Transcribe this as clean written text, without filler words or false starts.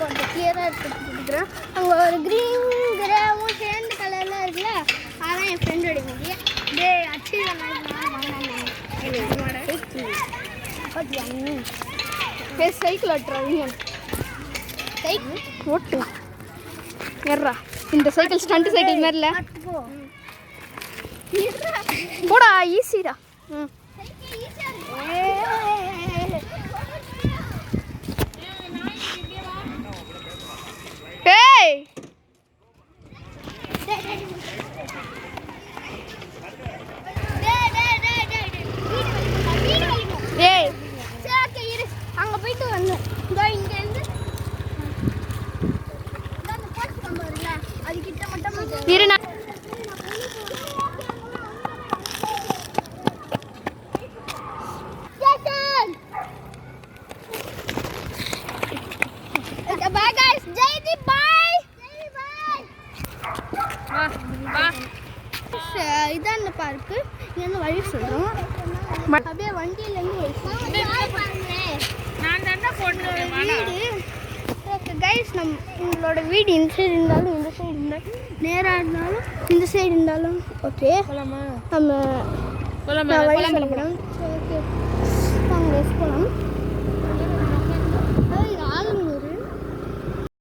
கொஞ்சம் கிளியராக எடுத்துக்கிறேன். அங்கே ஒரு க்ரீன் கிரேவும் சேர்ந்து கலர்லாம் இருக்குல்ல, அதான் என் ஃப்ரெண்டோட வீடு. டே அச்சு சைக்கிள் ஓட்டுறாங்க. சைக்கிள் ஓட்டு ஏறா. இந்த சைக்கிள் ஸ்டண்ட் சைக்கிள் மாதிரில போடா, ஈஸிடா. ஏய் ஏய் சரி இரு, அங்கே போயிட்டு வந்தேன். இதோ இங்கேருந்து அந்த போஸ்ட் கம்பு இருக்குல்ல, அது கிட்ட மட்டும் இரு. நான் இதான் இந்த பார்க்கு. இங்கேருந்து வழி சொல்கிறோம். அப்படியே வண்டியிலேருந்து வீடு. ஓகே கைஸ், உங்களோட வீடு இந்த சைடு இருந்தாலும் இந்த சைடு இருந்தாலும் நேராக இருந்தாலும் இந்த சைடு இருந்தாலும் ஓகே. நம்ம வழி சொல்கிறோம். ஓகே வாங்க போகலாம்.